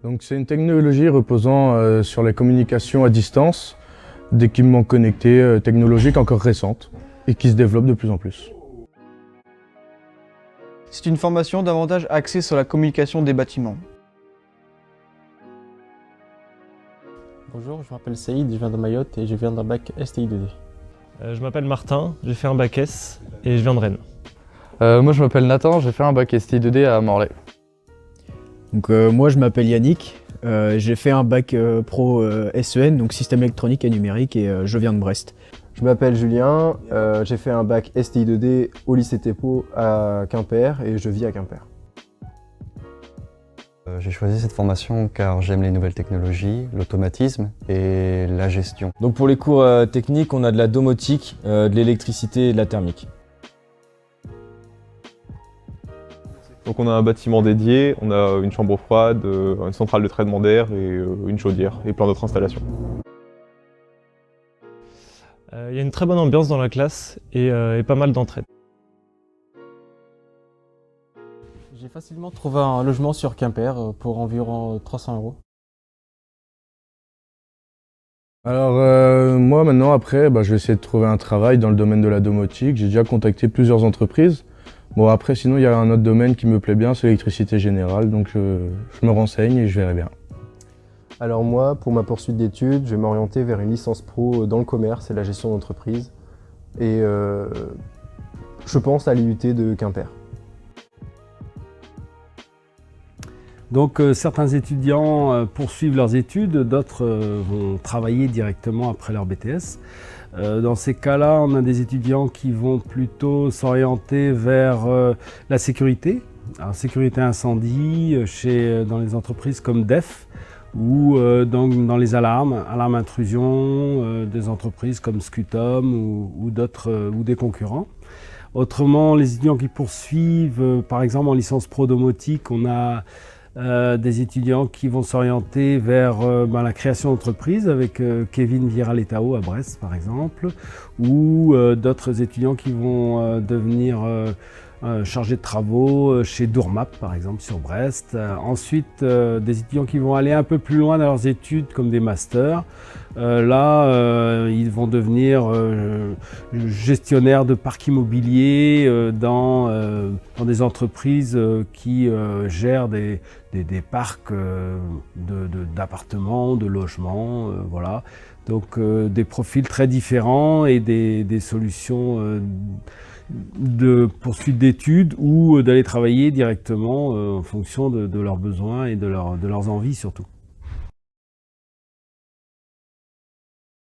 Donc c'est une technologie reposant sur la communication à distance, d'équipements connectés technologiques encore récentes et qui se développent de plus en plus. C'est une formation davantage axée sur la communication des bâtiments. Bonjour, je m'appelle Saïd, je viens de Mayotte et je viens d'un bac STI2D. Je m'appelle Martin, j'ai fait un bac S et je viens de Rennes. Moi je m'appelle Nathan, j'ai fait un bac STI2D à Morlaix. Donc moi je m'appelle Yannick, j'ai fait un bac pro SEN, donc système électronique et numérique, et je viens de Brest. Je m'appelle Julien, j'ai fait un bac STI2D au lycée Tepo à Quimper et je vis à Quimper. J'ai choisi cette formation car j'aime les nouvelles technologies, l'automatisme et la gestion. Donc pour les cours techniques, on a de la domotique, de l'électricité et de la thermique. Donc on a un bâtiment dédié, on a une chambre froide, une centrale de traitement d'air et une chaudière et plein d'autres installations. Il y a une très bonne ambiance dans la classe et pas mal d'entraide. J'ai facilement trouvé un logement sur Quimper pour environ 300 €. Alors moi maintenant après, je vais essayer de trouver un travail dans le domaine de la domotique. J'ai déjà contacté plusieurs entreprises. Bon après sinon il y a un autre domaine qui me plaît bien, c'est l'électricité générale, donc je me renseigne et je verrai bien. Alors moi, pour ma poursuite d'études, je vais m'orienter vers une licence pro dans le commerce et la gestion d'entreprise. Et je pense à l'IUT de Quimper. Donc certains étudiants poursuivent leurs études, d'autres vont travailler directement après leur BTS. Dans ces cas-là, on a des étudiants qui vont plutôt s'orienter vers la sécurité. Alors, sécurité incendie dans les entreprises comme DEF, ou dans les alarmes intrusion des entreprises comme Scutum ou d'autres ou des concurrents. Autrement, les étudiants qui poursuivent, par exemple en licence pro domotique, on a des étudiants qui vont s'orienter vers la création d'entreprise avec Kevin Vieira-Letao à Brest par exemple, ou d'autres étudiants qui vont devenir chargés de travaux chez Dourmap par exemple sur Brest. Ensuite des étudiants qui vont aller un peu plus loin dans leurs études comme des masters. Ils vont devenir gestionnaires de parcs immobiliers dans des entreprises qui gèrent des parcs d'appartements, de logements, voilà. Donc des profils très différents et des solutions de poursuite d'études ou d'aller travailler directement en fonction de leurs besoins et de leurs envies surtout.